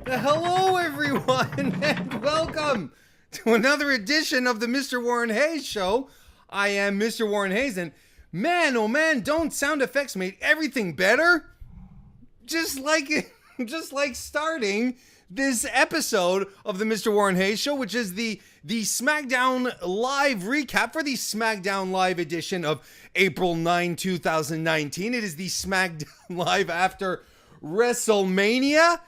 Hello, everyone, and welcome to another edition of the Mr. Warren Hayes Show. I am Mr. Warren Hayes, and man, oh man, don't sound effects make everything better? Just like starting this episode of the Mr. Warren Hayes Show, which is the SmackDown Live recap for the SmackDown Live edition of April 9, 2019. It is the SmackDown Live after WrestleMania.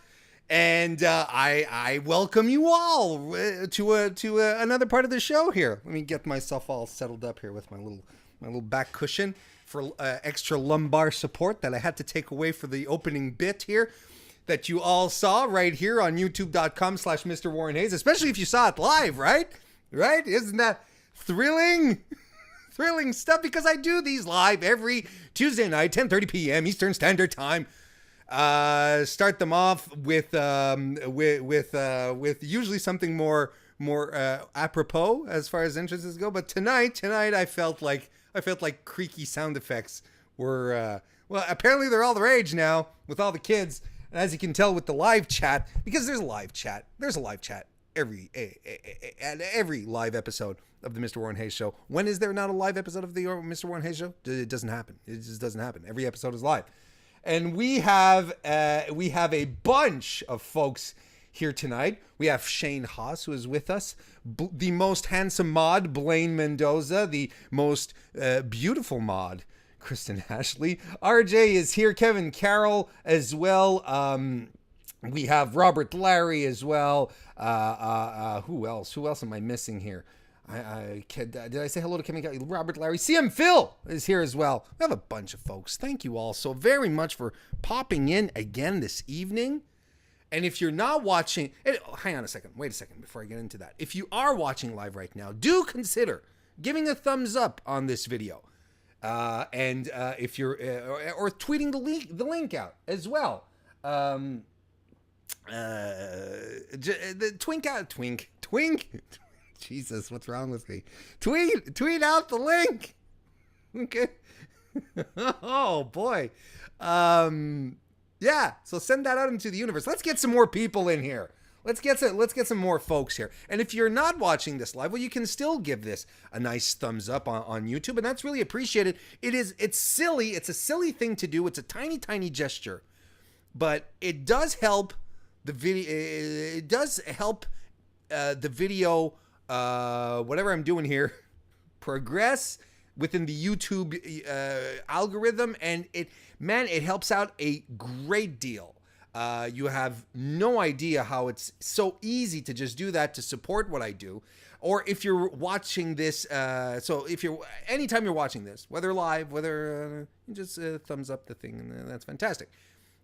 And I welcome you all to another part of the show here. Let me get myself all settled up here with my little back cushion for extra lumbar support that I had to take away for the opening bit here that you all saw right here on youtube.com/Mr. Warren Hayes, especially if you saw it live, right? Right? Isn't that thrilling? Thrilling stuff, because I do these live every Tuesday night, 10:30 p.m. Eastern Standard Time. Start them off with usually something more apropos as far as entrances go. But tonight I felt like creaky sound effects were well, apparently they're all the rage now with all the kids. And as you can tell with the live chat, because there's a live chat every live episode of the Mr. Warren Hayes Show. When is there not a live episode of the Mr. Warren Hayes Show? It doesn't happen. It just doesn't happen. Every episode is live. And we have a bunch of folks here tonight. We have Shane Haas, who is with us, the most handsome mod, Blaine Mendoza, the most beautiful mod, Kristen Ashley. RJ is here, Kevin Carroll as well. We have Robert Larry as well. Who else? Who else am I missing here? Did I say hello to Kevin? Robert Larry. CM Phil is here as well. We have a bunch of folks. Thank you all so very much for popping in again this evening. And if you're not watching, hang on a second. Wait a second before I get into that. If you are watching live right now, do consider giving a thumbs up on this video. And if you're, or tweeting the link out as well. Twink. Jesus, what's wrong with me? Tweet out the link. Okay. Oh boy. Yeah. So send that out into the universe. Let's get some more people in here. Let's get some more folks here. And if you're not watching this live, well, you can still give this a nice thumbs up on YouTube, and that's really appreciated. It's silly. It's a silly thing to do. It's a tiny gesture, but it does help the video. It does help the video. Whatever I'm doing here, progress within the YouTube algorithm, and it helps out a great deal. You have no idea how it's so easy to just do that to support what I do. Or if you're watching this, anytime you're watching this, whether live, whether just thumbs up the thing, and that's fantastic.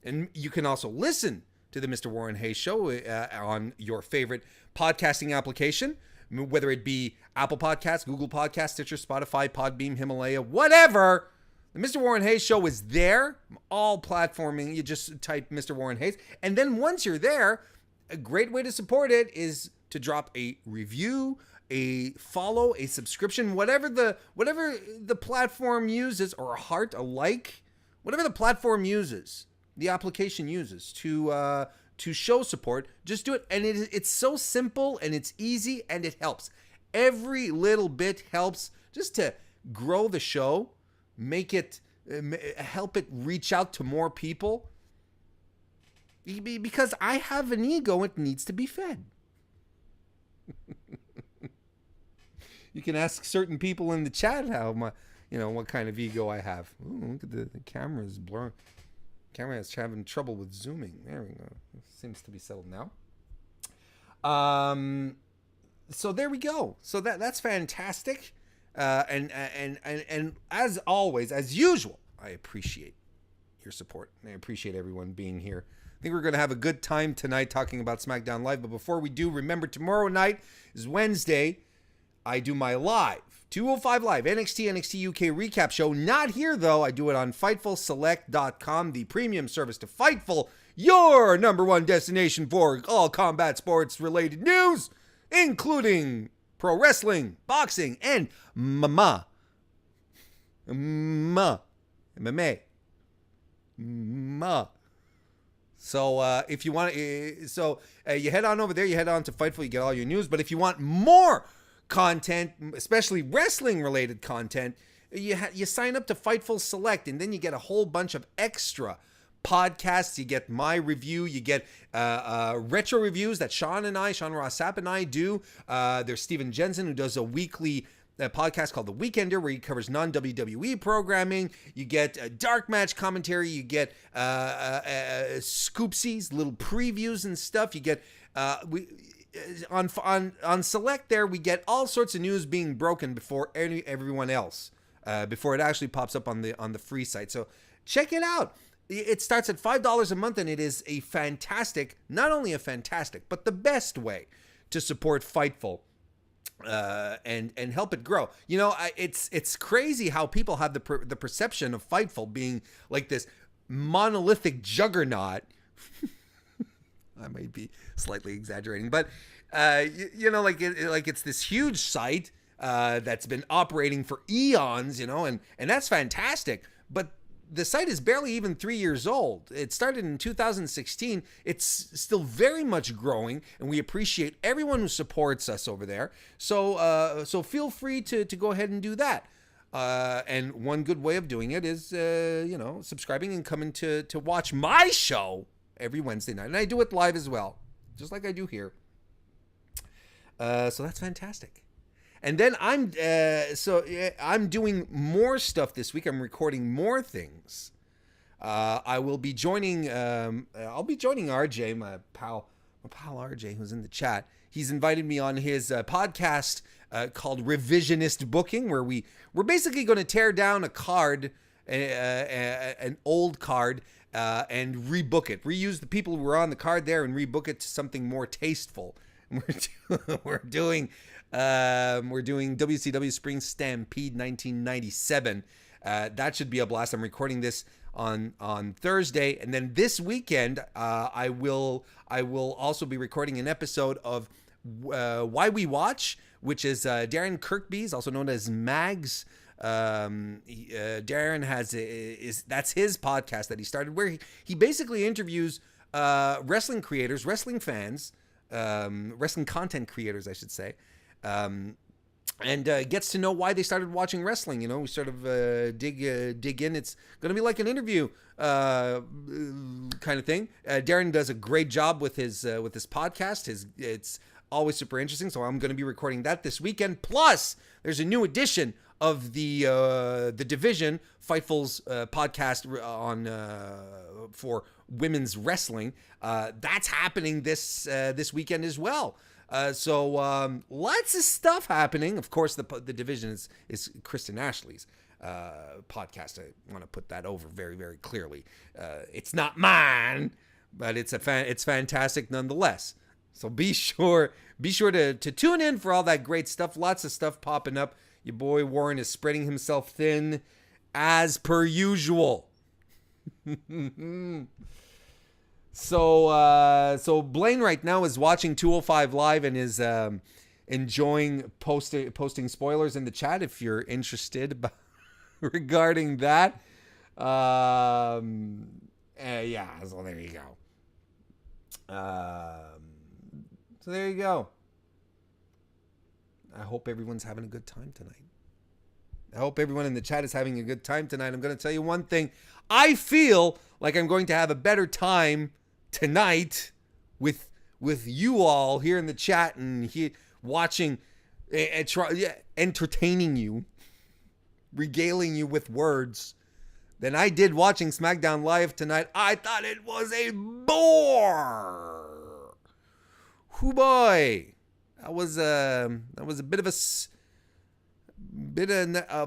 And you can also listen to the Mr. Warren Hayes Show on your favorite podcasting application, whether it be Apple Podcasts, Google Podcasts, Stitcher, Spotify, Podbeam, Himalaya, whatever. The Mr. Warren Hayes Show is there, all platforming. You just type Mr. Warren Hayes. And then once you're there, a great way to support it is to drop a review, a follow, a subscription, whatever the platform uses, or a heart, a like, whatever the platform uses, the application uses to show support. Just do it. And it's so simple, and it's easy, and it helps. Every little bit helps just to grow the show, make it, help it reach out to more people. Because I have an ego, it needs to be fed. You can ask certain people in the chat what kind of ego I have. Ooh, look at the camera's blurring. Camera is having trouble with zooming. There we go. It seems to be settled now. So there we go. So that's fantastic. And as always, as usual, I appreciate your support. And I appreciate everyone being here. I think we're going to have a good time tonight talking about SmackDown Live. But before we do, remember tomorrow night is Wednesday. I do my live 205 Live NXT UK recap show. Not here, though. I do it on FightfulSelect.com, the premium service to Fightful, your number one destination for all combat sports related news, including pro wrestling, boxing, and MMA. So if you want, you head on over there. You head on to Fightful. You get all your news. But if you want more content, especially wrestling-related content, you sign up to Fightful Select, and then you get a whole bunch of extra podcasts. You get my review. You get retro reviews that Sean Ross Sapp and I do. There's Steven Jensen, who does a weekly podcast called The Weekender, where he covers non-WWE programming. You get dark match commentary. You get scoopsies, little previews and stuff. You get on Select there, we get all sorts of news being broken before everyone else, before it actually pops up on the free site. So check it out. It starts at $5 a month, and it is a fantastic, not only a fantastic, but the best way to support Fightful. And help it grow. You know, it's crazy how people have the perception of Fightful being like this monolithic juggernaut. I might be slightly exaggerating, but you know, like it's this huge site that's been operating for eons, you know, and that's fantastic. But the site is barely even 3 years old. It started in 2016. It's still very much growing, and we appreciate everyone who supports us over there. So feel free to go ahead and do that. And one good way of doing it is, subscribing and coming to watch my show every Wednesday night. And I do it live as well, just like I do here. So that's fantastic. And then I'm doing more stuff this week. I'm recording more things. I will be joining. I'll be joining RJ, my pal RJ, who's in the chat. He's invited me on his podcast called Revisionist Booking, where we're basically going to tear down a card, an old card, and rebook it. Reuse the people who were on the card there and rebook it to something more tasteful. We're doing WCW Spring Stampede 1997. That should be a blast. I'm recording this on Thursday, and then this weekend I will also be recording an episode of Why We Watch, which is Darren Kirkby's, also known as Mags. Darren that's his podcast that he started, where he basically interviews wrestling creators, wrestling fans, wrestling content creators, I should say. And gets to know why they started watching wrestling. You know, we sort of dig in. It's going to be like an interview kind of thing. Darren does a great job with his podcast. It's always super interesting. So I'm going to be recording that this weekend. Plus, there's a new edition of the Division, Fightful's podcast on for women's wrestling. That's happening this weekend as well. So lots of stuff happening. Of course, the Division is Kristen Ashley's podcast. I want to put that over very, very clearly. It's not mine, but it's fantastic nonetheless. So be sure to tune in for all that great stuff. Lots of stuff popping up. Your boy Warren is spreading himself thin as per usual. So Blaine right now is watching 205 Live and is enjoying posting spoilers in the chat if you're interested regarding that. Yeah, so there you go. So there you go. I hope everyone's having a good time tonight. I hope everyone in the chat is having a good time tonight. I'm going to tell you one thing. I feel like I'm going to have a better time tonight with you all here in the chat and watching, entertaining you, regaling you with words than I did watching SmackDown Live tonight. I thought it was a bore. Hoo boy. That was a bit of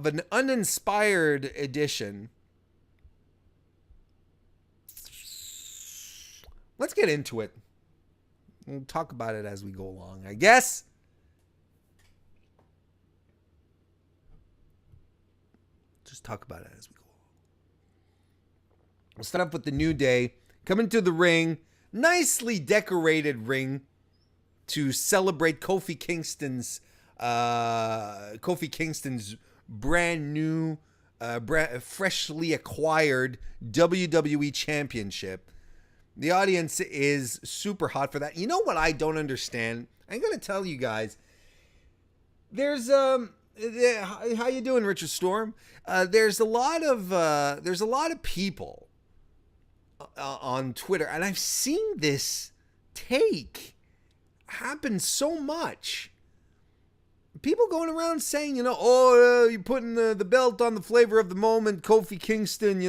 an uninspired edition. Let's get into it. We'll talk about it as we go along, I guess. Just talk about it as we go along. We'll start up with the New Day. Coming to the ring. Nicely decorated ring to celebrate Kofi Kingston's brand new, freshly acquired WWE Championship. The audience is super hot for that. You know what I don't understand? I'm going to tell you guys. There's how you doing, Richard Storm? There's a lot of people on Twitter, and I've seen this take happen so much. People going around saying, you're putting the belt on the flavor of the moment, Kofi Kingston,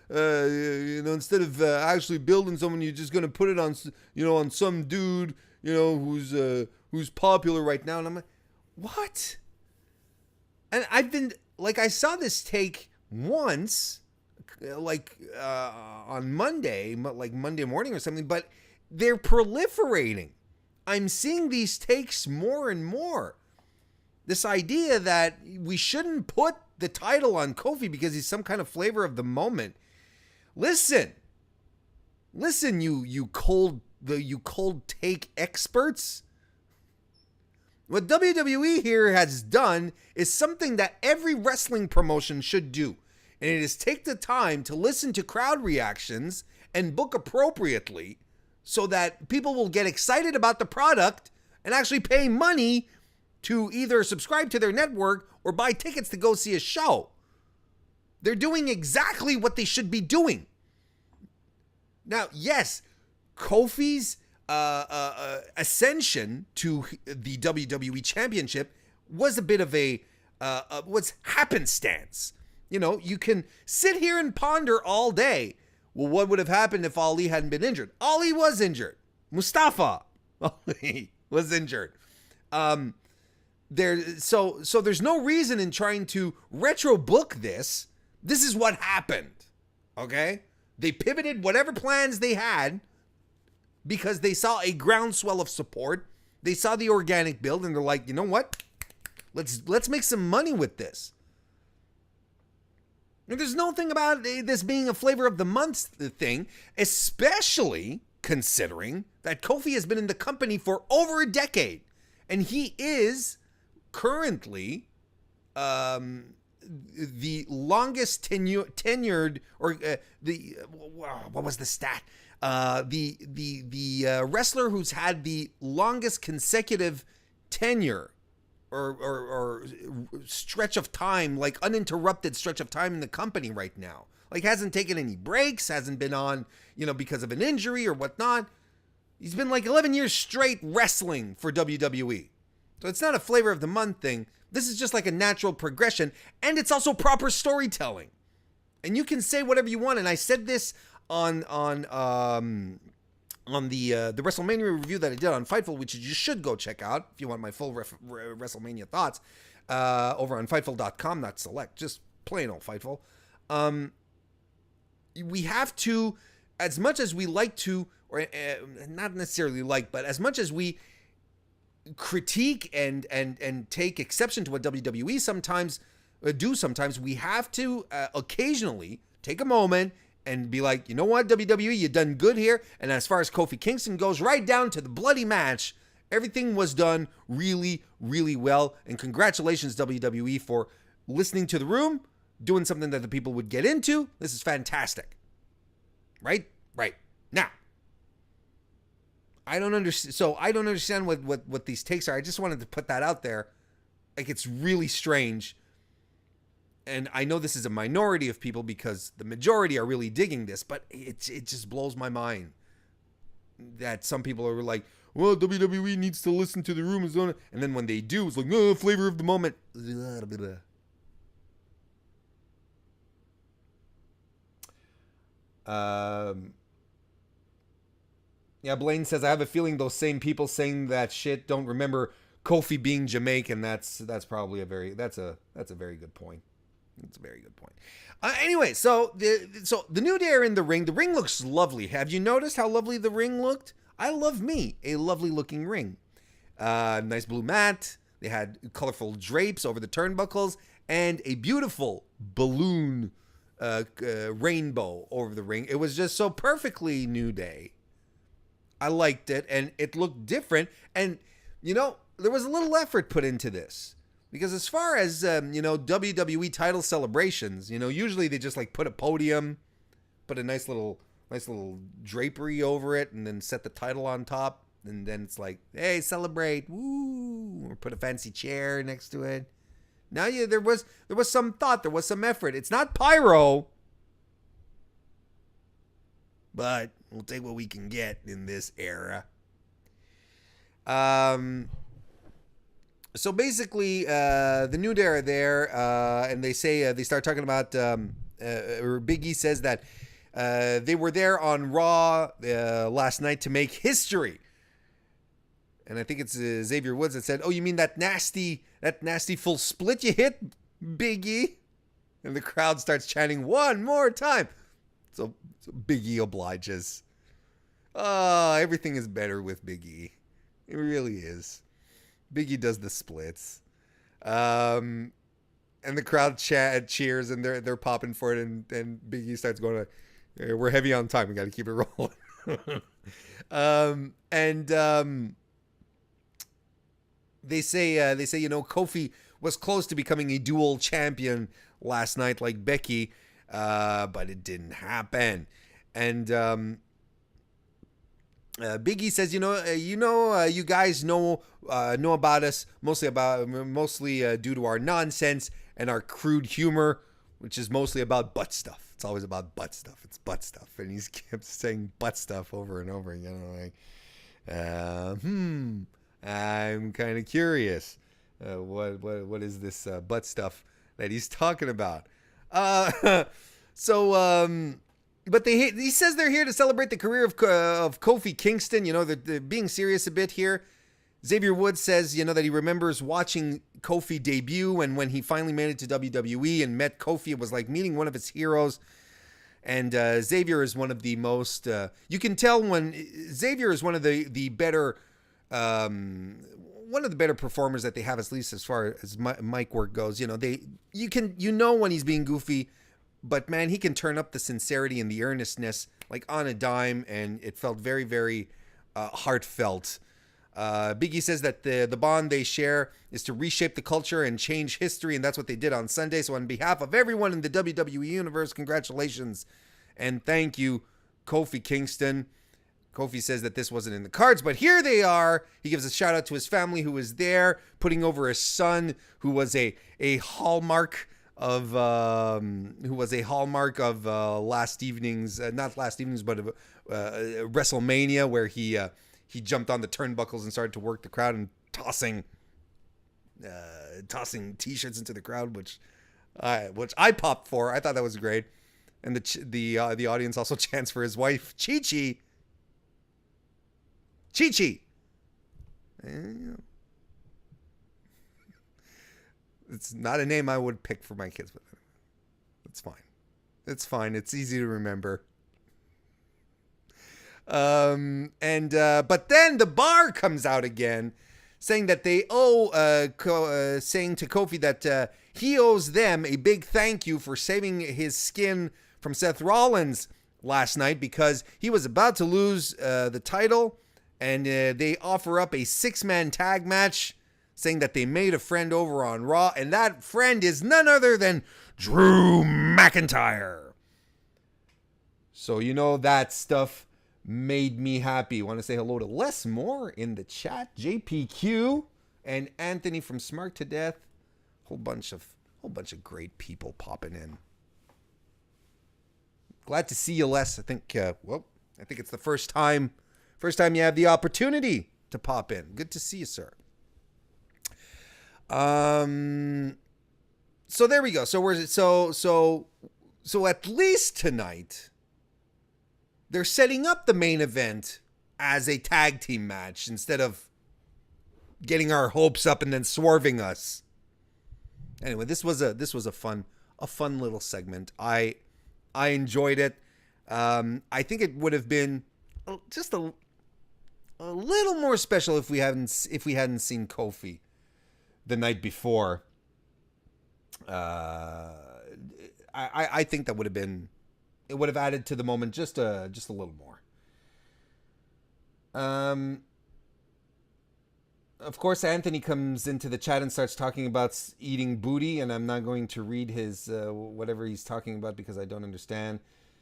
instead of actually building someone, you're just gonna put it on, on some dude, who's popular right now. And I'm like, what? And I saw this take once, on Monday, like Monday morning or something, but they're proliferating. I'm seeing these takes more and more. This idea that we shouldn't put the title on Kofi because he's some kind of flavor of the moment. Listen, you cold take experts. What WWE here has done is something that every wrestling promotion should do. And it is take the time to listen to crowd reactions and book appropriately so that people will get excited about the product and actually pay money to either subscribe to their network or buy tickets to go see a show. They're doing exactly what they should be doing. Now, yes, Kofi's ascension to the WWE Championship was a bit of was happenstance. You can sit here and ponder all day. Well, what would have happened if Ali hadn't been injured? Ali was injured. Mustafa Ali was injured. So there's no reason in trying to retro book this. This is what happened. Okay? They pivoted whatever plans they had because they saw a groundswell of support. They saw the organic build and they're like, you know what? Let's make some money with this. And there's no thing about this being a flavor of the month thing, especially considering that Kofi has been in the company for over a decade. And he is currently the longest tenured, or what was the stat? The wrestler who's had the longest consecutive tenure or stretch of time, like uninterrupted stretch of time in the company right now. Like hasn't taken any breaks, hasn't been on, because of an injury or whatnot. He's been like 11 years straight wrestling for WWE. So it's not a flavor of the month thing. This is just like a natural progression, and it's also proper storytelling. And you can say whatever you want. And I said this on the WrestleMania review that I did on Fightful, which you should go check out if you want my full WrestleMania thoughts, over on Fightful.com, not select, just plain old Fightful. We have to, as much as we like to, or not necessarily like, but as much as we critique and take exception to what WWE sometimes do, we have to occasionally take a moment and be like, you know what, WWE, you done good here. And as far as Kofi Kingston goes, right down to the bloody match, everything was done really, really well. And congratulations, WWE, for listening to the room, doing something that the people would get into. This is fantastic. Right? Now, I don't understand. So I don't understand what these takes are. I just wanted to put that out there. Like, it's really strange. And I know this is a minority of people because the majority are really digging this, but it just blows my mind that some people are like, well, WWE needs to listen to the room. And then when they do, it's like, no, flavor of the moment. Yeah, Blaine says, I have a feeling those same people saying that shit don't remember Kofi being Jamaican. That's probably a very good point. That's a very good point. Anyway, so the New Day are in the ring. The ring looks lovely. Have you noticed how lovely the ring looked? I love a lovely looking ring. Nice blue mat. They had colorful drapes over the turnbuckles and a beautiful balloon rainbow over the ring. It was just so perfectly New Day. I liked it, and it looked different. And, there was a little effort put into this. Because as far as, WWE title celebrations, usually they just like put a podium, put a nice little nice little drapery over it, and then set the title on top. And then it's like, hey, celebrate, woo! Or put a fancy chair next to it. Now, yeah, there was some thought, there was some effort. It's not pyro, but we'll take what we can get in this era. So basically, the New Day are there, and they say they start talking about. Big E says that they were there on Raw last night to make history. And I think it's Xavier Woods that said, "Oh, you mean that nasty full split you hit, Big E?" And the crowd starts chanting one more time. So Big E obliges. Everything is better with Big E. It really is. Big E does the splits. And the crowd cheers, and they're popping for it, and Big E starts going, we're heavy on time. We got to keep it rolling. They say, Kofi was close to becoming a dual champion last night, like Becky, but it didn't happen. And Big E says, you guys know about us mostly due to our nonsense and our crude humor, which is mostly about butt stuff. It's always about butt stuff. It's butt stuff, and he's kept saying butt stuff over and over again. I'm I'm kind of curious. What is this butt stuff that he's talking about? But he says they're here to celebrate the career of Kofi Kingston. They're being serious a bit here. Xavier Woods says, that he remembers watching Kofi debut, and when he finally made it to WWE and met Kofi, it was like meeting one of his heroes. And Xavier is one of the most, you can tell when Xavier is one of the better, performers that they have, at least as far as mic work goes. When he's being goofy, but man, he can turn up the sincerity and the earnestness like on a dime, and it felt very, very heartfelt. Big E says that the bond they share is to reshape the culture and change history, and that's what they did on Sunday. So on behalf of everyone in the WWE universe, congratulations and thank you, Kofi Kingston. Kofi says that this wasn't in the cards, but here they are. He gives a shout out to his family who was there, putting over his son, who was a hallmark of last evening's, not last evening's, but WrestleMania, where he jumped on the turnbuckles and started to work the crowd and tossing T-shirts into the crowd, which I popped for. I thought that was great, and the audience also chants for his wife, Chi-Chi. Chi-Chi. It's not a name I would pick for my kids, but it's fine. It's fine. It's easy to remember. But then the bar comes out again, saying that they saying to Kofi that he owes them a big thank you for saving his skin from Seth Rollins last night, because he was about to lose the title, and they offer up a 6-man tag match, saying that they made a friend over on Raw, and that friend is none other than Drew McIntyre. So that stuff made me happy. Want to say hello to Les Moore in the chat, JPQ, and Anthony from Smart to Death. Whole bunch of great people popping in. Glad to see you, Les. I think it's the first time you have the opportunity to pop in. Good to see you, sir. So there we go. So at least tonight, they're setting up the main event as a tag team match instead of getting our hopes up and then swerving us. Anyway, this was a fun little segment. I enjoyed it. I think it would have been just a little more special if we hadn't seen Kofi the night before. I think that would have been. It would have added to the moment just a little more. Of course, Anthony comes into the chat and starts talking about eating booty, and I'm not going to read his whatever he's talking about because I don't understand.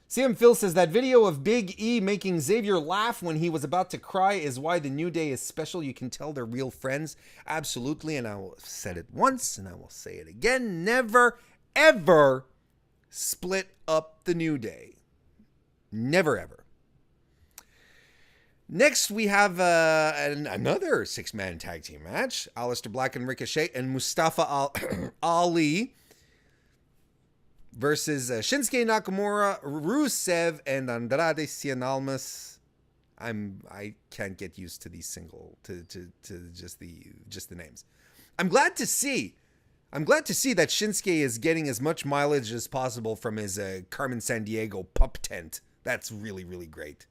CM Phil says that video of Big E making Xavier laugh when he was about to cry is why the New Day is special. You can tell they're real friends. Absolutely. And I will said it once and I will say it again. Never, ever split up the New Day. Never, ever. Next, we have another six-man tag team match. Aleister Black and Ricochet and Mustafa Ali versus Shinsuke Nakamura, Rusev, and Andrade Cien Almas. I can't get used to these to just the names. I'm glad to see that Shinsuke is getting as much mileage as possible from his Carmen Sandiego pup tent. That's really, really great.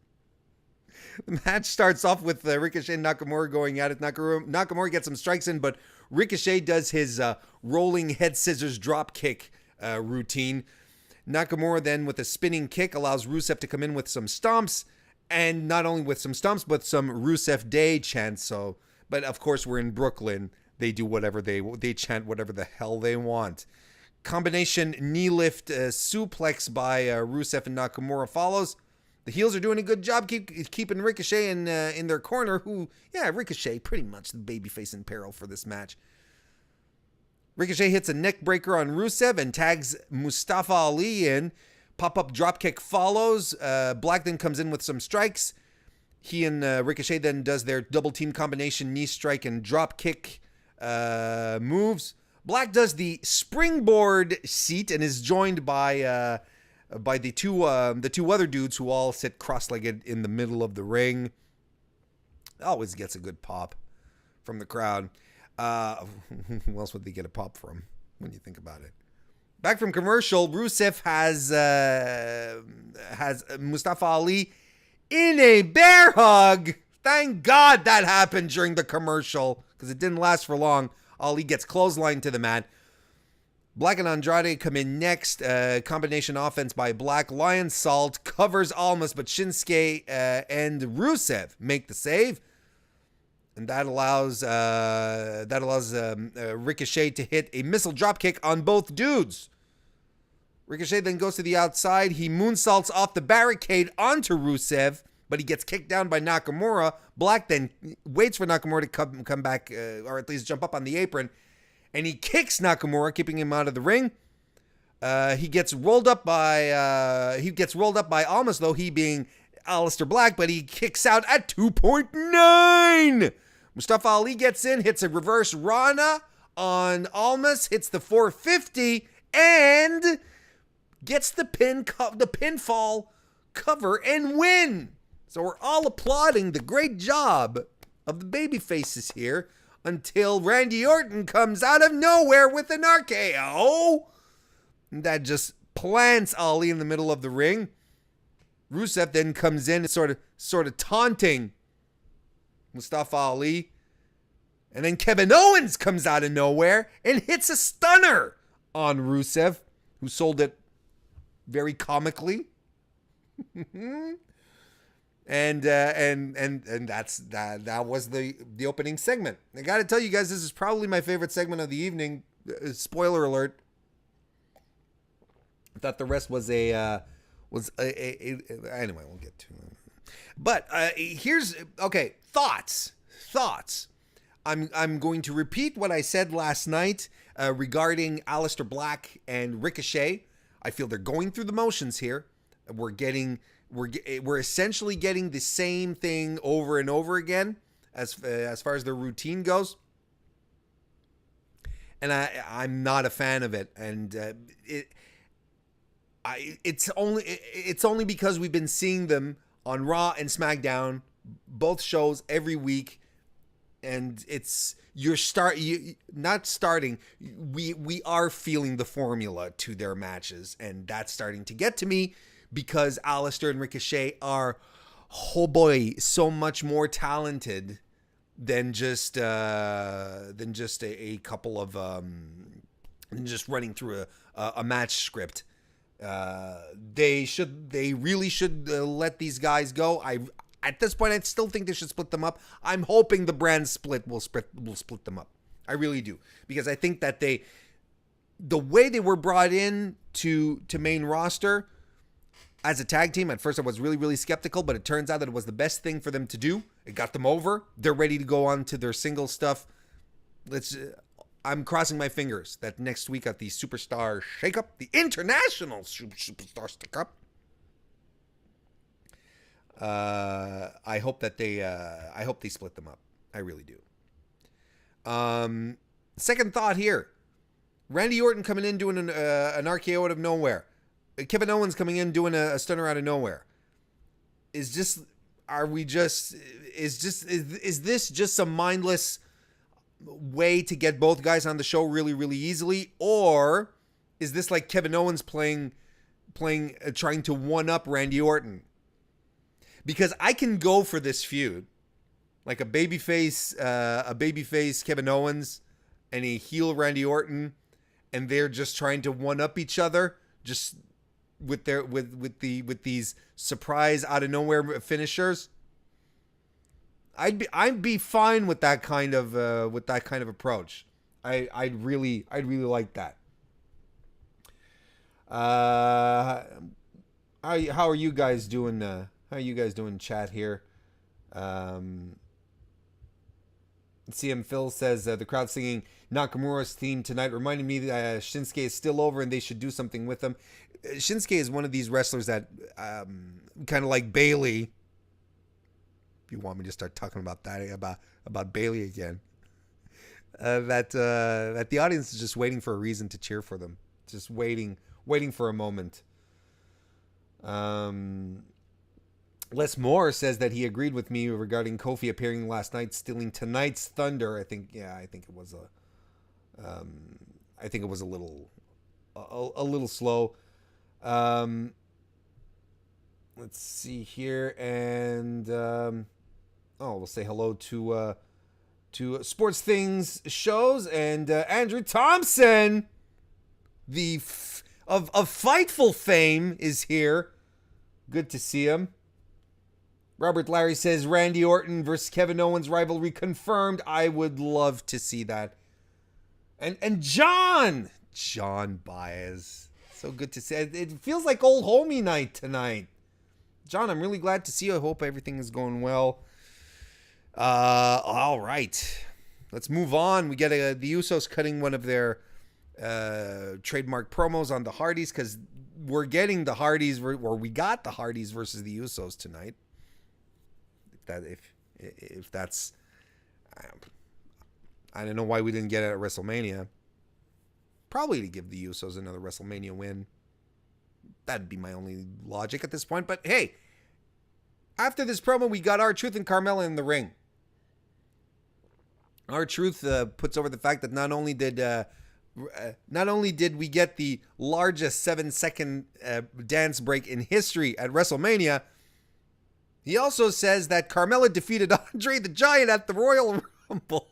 The match starts off with Ricochet and Nakamura going at it. Nakamura gets some strikes in, but Ricochet does his rolling head scissors drop kick routine. Nakamura then with a spinning kick allows Rusev to come in with some stomps, and not only with some stomps, but some Rusev Day chants. So, but of course we're in Brooklyn. They do whatever they chant whatever the hell they want. Combination knee lift suplex by Rusev and Nakamura follows. The heels are doing a good job keeping Ricochet in their corner. Ricochet, pretty much the babyface in peril for this match. Ricochet hits a neck breaker on Rusev and tags Mustafa Ali in. Pop-up dropkick follows. Black then comes in with some strikes. He and Ricochet then does their double team combination knee strike and dropkick moves. Black does the springboard seat and is joined by the two other dudes who all sit cross-legged in the middle of the ring. Always gets a good pop from the crowd. Who else would they get a pop from when you think about it? Back from commercial, Rusev has Mustafa Ali in a bear hug. Thank God that happened during the commercial because it didn't last for long. Ali gets clotheslined to the mat. Black and Andrade come in next. Combination offense by Black. Lion Salt covers Almas, but Shinsuke and Rusev make the save. And that allows Ricochet to hit a missile dropkick on both dudes. Ricochet then goes to the outside. He moonsaults off the barricade onto Rusev, but he gets kicked down by Nakamura. Black then waits for Nakamura to come back, or at least jump up on the apron. And he kicks Nakamura, keeping him out of the ring. He gets rolled up by Almas, though, he being Aleister Black, but he kicks out at 2.9. Mustafa Ali gets in, hits a reverse Rana on Almas, hits the 450, and gets the pinfall cover and win. So we're all applauding the great job of the babyfaces here. Until Randy Orton comes out of nowhere with an RKO. That just plants Ali in the middle of the ring. Rusev then comes in, sort of taunting Mustafa Ali. And then Kevin Owens comes out of nowhere and hits a stunner on Rusev, who sold it very comically. And that was the opening segment. I got to tell you guys, this is probably my favorite segment of the evening. Spoiler alert. I thought the rest was anyway, we'll get to it. But here's thoughts. I'm going to repeat what I said last night regarding Aleister Black and Ricochet. I feel they're going through the motions here. We're essentially getting the same thing over and over again as far as their routine goes, and I'm not a fan of it. And it's only because we've been seeing them on Raw and SmackDown, both shows every week, and we are feeling the formula to their matches, and that's starting to get to me. Because Aleister and Ricochet are, oh boy, so much more talented than just a couple of than just running through a match script. They really should let these guys go. At this point, I still think they should split them up. I'm hoping the brand split will split them up. I really do, because I think that the way they were brought in to main roster as a tag team. At first I was really, really skeptical, but it turns out that it was the best thing for them to do. It got them over. They're ready to go on to their single stuff. I'm crossing my fingers that next week at the Superstar Shakeup, the International Superstar Shakeup, I hope they split them up. I really do. Second thought here. Randy Orton coming in doing an RKO out of nowhere. Kevin Owens coming in doing a stunner out of nowhere. Is this just some mindless way to get both guys on the show really, really easily? Or is this like Kevin Owens trying to one up Randy Orton? Because I can go for this feud, like a babyface Kevin Owens and a heel Randy Orton, and they're just trying to one up each other, just with these surprise out of nowhere finishers. I'd be fine with that kind of approach. I'd really like that. How are you guys doing? How are you guys doing, chat here? CM Phil says the crowd singing Nakamura's theme tonight reminded me that Shinsuke is still over and they should do something with him. Shinsuke is one of these wrestlers that kind of like Bailey. If you want me to start talking about that, about Bailey again, that the audience is just waiting for a reason to cheer for them, just waiting for a moment. Les Moore says that he agreed with me regarding Kofi appearing last night, stealing tonight's thunder. I think it was a little slow. Let's see here, and we'll say hello to Sports Things shows, and Andrew Thompson, of Fightful fame, is here. Good to see him. Robert Larry says Randy Orton versus Kevin Owens rivalry confirmed. I would love to see that. And John Baez, so good to see. It feels like old homie night tonight. John, I'm really glad to see you. I hope everything is going well. All right, let's move on. We get the Usos cutting one of their trademark promos on the Hardys, because we're getting the Hardys, or we got the Hardys versus the Usos tonight. If that's, I don't know why we didn't get it at WrestleMania. Probably to give the Usos another WrestleMania win. That'd be my only logic at this point. But hey, after this promo, we got R-Truth and Carmella in the ring. R-Truth puts over the fact that not only did we get the largest 7-second dance break in history at WrestleMania, he also says that Carmella defeated Andre the Giant at the Royal Rumble.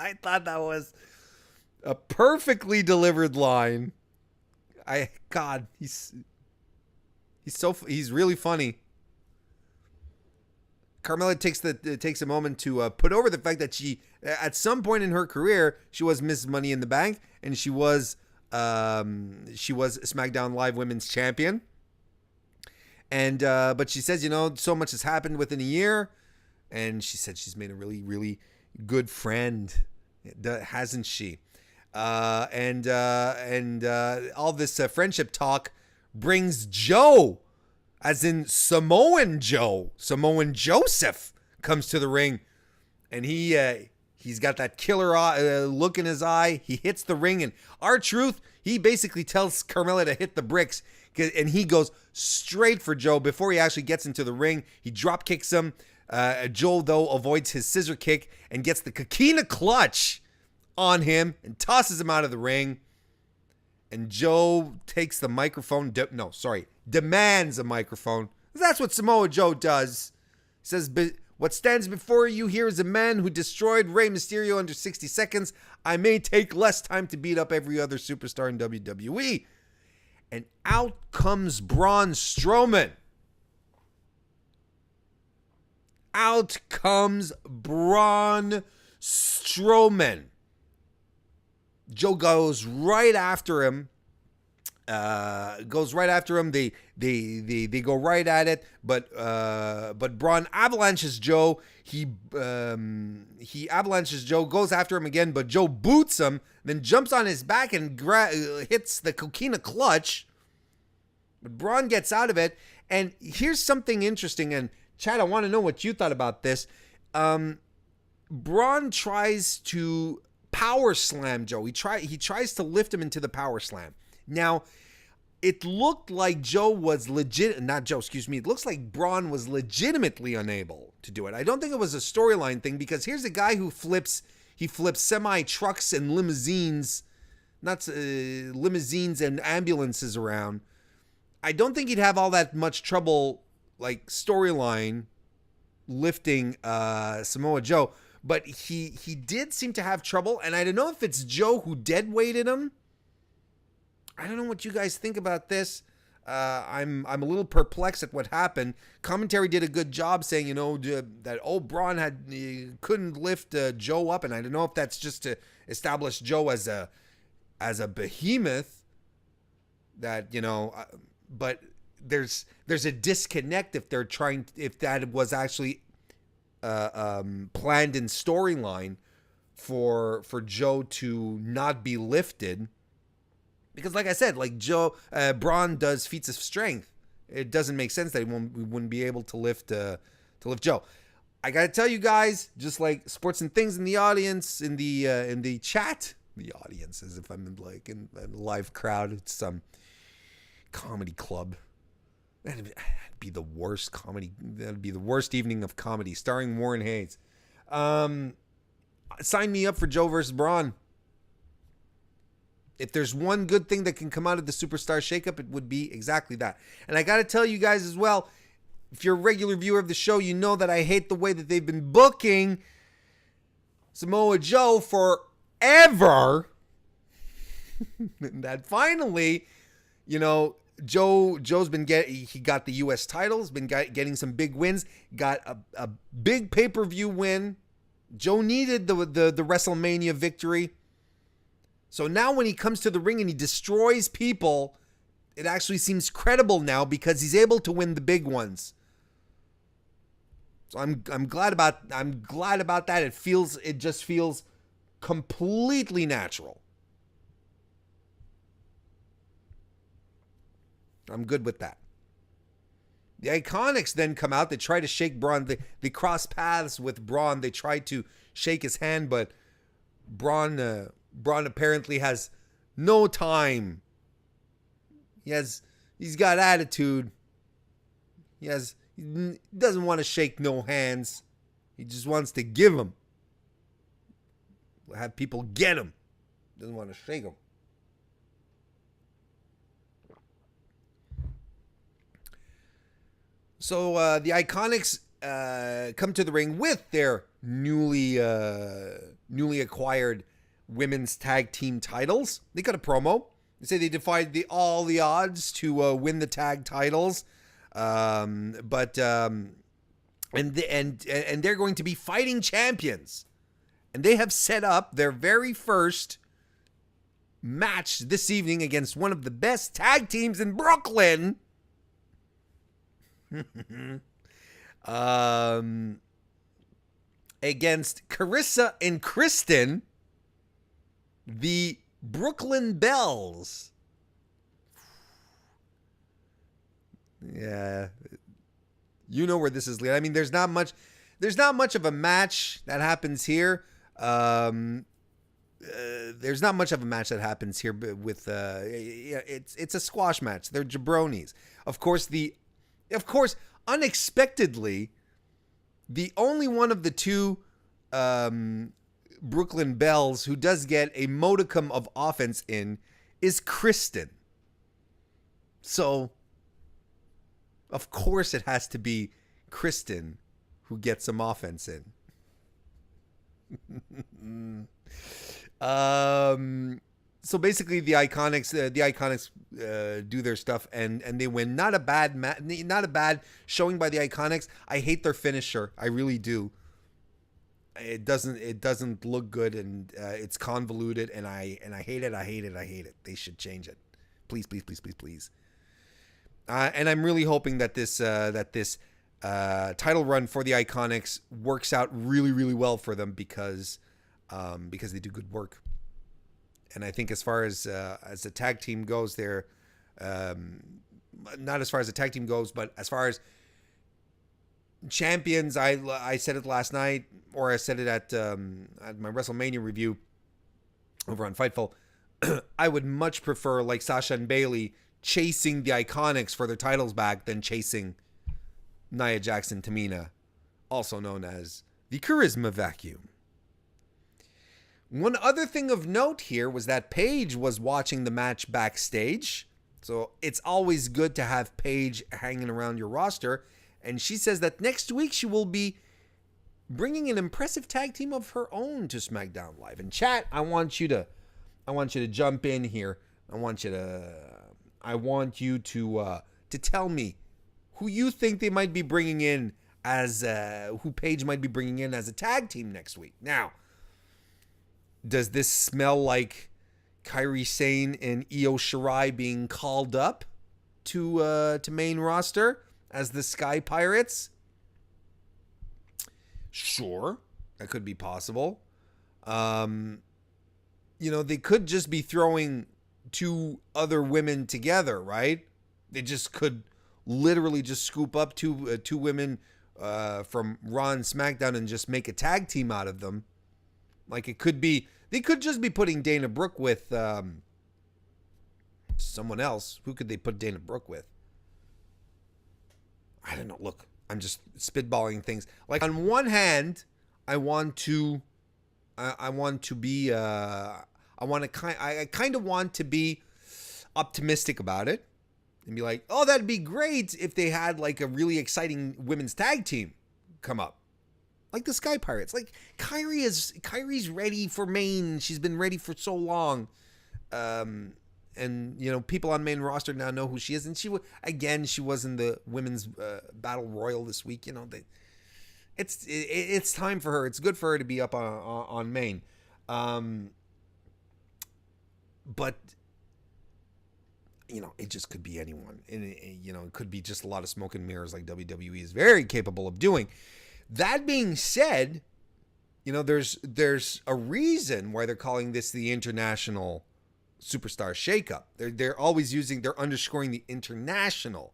I thought that was a perfectly delivered line. He's really funny. Carmella takes a moment to put over the fact that she, at some point in her career, she was Miss Money in the Bank, and she was SmackDown Live Women's Champion. And but she says, so much has happened within a year, and she said she's made a really, really good friend, hasn't she? And all this friendship talk brings Joe, as in Samoan Joseph, comes to the ring, and he's got that killer look in his eye. He hits the ring, and R-Truth, he basically tells Carmella to hit the bricks, and he goes straight for Joe before he actually gets into the ring. He drop kicks him. Joe, though, avoids his scissor kick and gets the Coquina clutch on him and tosses him out of the ring. And Joe takes the microphone. Demands a microphone. That's what Samoa Joe does. He says, what stands before you here is a man who destroyed Rey Mysterio under 60 seconds. I may take less time to beat up every other superstar in WWE. And out comes Braun Strowman. Out comes Braun Strowman. Joe goes right after him. goes right after him. They go right at it, but Braun avalanches Joe. He avalanches Joe, goes after him again, but Joe boots him, then jumps on his back and hits the coquina clutch. But Braun gets out of it, and here's something interesting. And Chad, I want to know what you thought about this. Braun tries to power slam Joe. He tries to lift him into the power slam. Now, it looked like it looks like Braun was legitimately unable to do it. I don't think it was a storyline thing, because here's a guy who flips semi-trucks and limousines, limousines and ambulances around. I don't think he'd have all that much trouble, like storyline, lifting Samoa Joe, but he did seem to have trouble, and I don't know if it's Joe who dead weighted him. I don't know what you guys think about this. I'm a little perplexed at what happened. Commentary did a good job saying, that Braun couldn't lift Joe up, and I don't know if that's just to establish Joe as a behemoth. That but there's a disconnect if that was actually planned in storyline for Joe to not be lifted. Because like I said, like Braun does feats of strength. It doesn't make sense that we wouldn't be able to lift Joe. I gotta tell you guys, just like Sports and Things in the audience, in the chat, the audience, as if I'm in a live crowd at some comedy club. That'd be the worst comedy. That'd be the worst evening of comedy, starring Warren Hayes. Sign me up for Joe versus Braun. If there's one good thing that can come out of the Superstar Shakeup, it would be exactly that. And I got to tell you guys as well, if you're a regular viewer of the show, you know that I hate the way that they've been booking Samoa Joe forever. That finally, Joe's been he got the U.S. titles, been getting some big wins, got a big pay-per-view win. Joe needed the WrestleMania victory. So now when he comes to the ring and he destroys people, it actually seems credible now because he's able to win the big ones. So I'm glad about that. It just feels completely natural. I'm good with that. The Iconics then come out. They try to shake Braun. They cross paths with Braun. They try to shake his hand, but Braun apparently has no time. He's got attitude. He doesn't want to shake no hands. He just wants to give them. Have people get him. Doesn't want to shake them. So the Iconics come to the ring with their newly acquired women's tag team titles. They got a promo. They say they defied all the odds to win the tag titles, and they're going to be fighting champions, and they have set up their very first match this evening against one of the best tag teams in Brooklyn. Against Carissa and Kristen, the Brooklyn Bells. Yeah, you know where this is leading. I mean, there's not much of a match that happens here. There's not much of a match that happens here with it's a squash match. They're jabronis. Of course, unexpectedly, the only one of the two Brooklyn Bells who does get a modicum of offense in is Kristen. So, of course, it has to be Kristen who gets some offense in. So basically, the Iconics do their stuff and they win. Not a bad showing by the Iconics. I hate their finisher. I really do. It doesn't look good and it's convoluted and I hate it. They should change it Please, please, please, please, please. And I'm really hoping that this title run for the Iconics works out really, really well for them because they do good work. And I think as far as the tag team goes, they're not as far as the tag team goes, but as far as champions, I said it last night, or I said it at my WrestleMania review over on Fightful. I would much prefer, like Sasha and Bayley, chasing the Iconics for their titles back than chasing Nia Jackson Tamina, also known as the Charisma Vacuum. One other thing of note here was that Paige was watching the match backstage. So it's always good to have Paige hanging around your roster. And she says that next week she will be bringing an impressive tag team of her own to SmackDown Live. And chat, I want you to jump in here. I want you to tell me who you think they might be bringing in as who Paige might be bringing in as a tag team next week. Now, does this smell like Kairi Sane and Io Shirai being called up to main roster as the Sky Pirates? Sure, that could be possible. They could just be throwing two other women together, right? They just could literally just scoop up two women from Raw and SmackDown and just make a tag team out of them. Like, it could be, they could just be putting Dana Brooke with someone else. Who could they put Dana Brooke with? I don't know. Look, I'm just spitballing things. Like, on one hand, I kind of want to be optimistic about it and be like, oh, that'd be great if they had like a really exciting women's tag team come up. Like the Sky Pirates. Like, Kyrie's ready for main. She's been ready for so long. And people on main roster now know who she is. And she was in the women's battle royal this week. It's time for her. It's good for her to be up on main. But it just could be anyone. And it could be just a lot of smoke and mirrors like WWE is very capable of doing. That being said, there's a reason why they're calling this the international superstar shakeup. They're underscoring the international.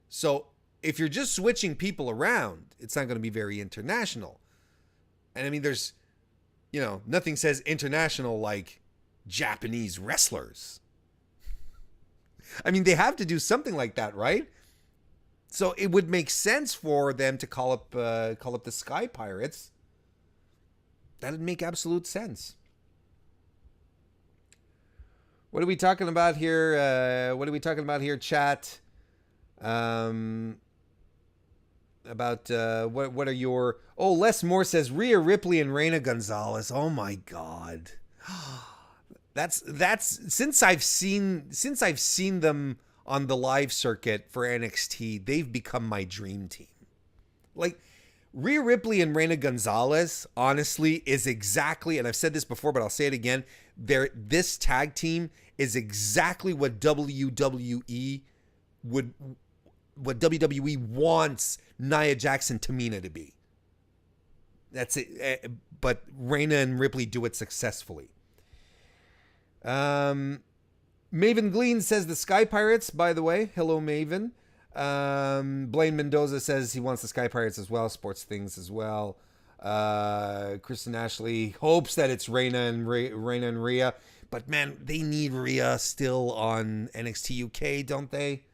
So if you're just switching people around, it's not going to be very international. And I mean, there's, nothing says international like Japanese wrestlers. I mean, they have to do something like that, right? So it would make sense for them to call up the Sky Pirates. That'd make absolute sense. What are we talking about here? Chat? About what are your? Oh, Les Moore says Rhea Ripley and Reina Gonzalez. Oh my God, that's since I've seen them on the live circuit for NXT, they've become my dream team. Like, Rhea Ripley and Reina Gonzalez, honestly, is exactly, and I've said this before, but I'll say it again, this tag team is exactly what WWE wants Nia Jackson Tamina to be. That's it. But Reina and Ripley do it successfully. Maven Glean says the Sky Pirates, by the way. Hello, Maven. Blaine Mendoza says he wants the Sky Pirates as well. Sports Things as well. Kristen Ashley hopes that it's Reina and Rhea. But, man, they need Rhea still on NXT UK, don't they?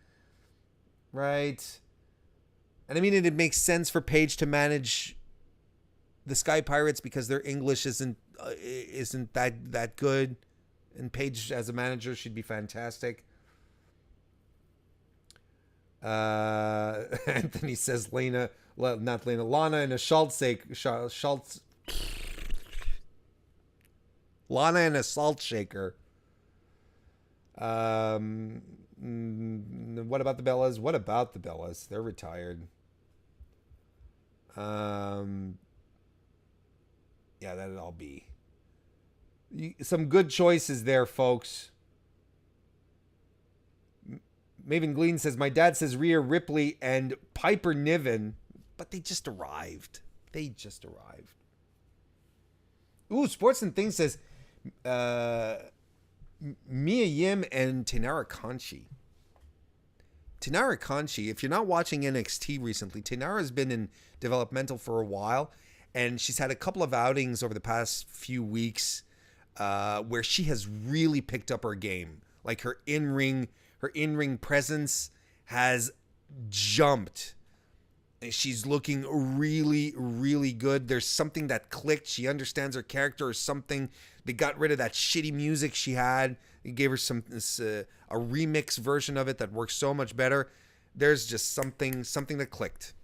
Right? And, I mean, it makes sense for Paige to manage the Sky Pirates because their English isn't that good. And Paige as a manager, she'd be fantastic. Anthony says Lana and a Lana and a salt shaker. What about the Bellas? They're retired. Yeah, that'd all be. Some good choices there, folks. Maven Glean says, my dad says Rhea Ripley and Piper Niven, but they just arrived. Ooh, Sports and Things says Mia Yim and Taynara Conchi. Taynara Conchi, if you're not watching NXT recently, Taynara's been in developmental for a while, and she's had a couple of outings over the past few weeks where she has really picked up her game. Like her in-ring presence has jumped. She's looking really, really good. There's something that clicked. She understands her character or something. They got rid of that shitty music she had. They gave her a remix version of it that works so much better. There's just something that clicked.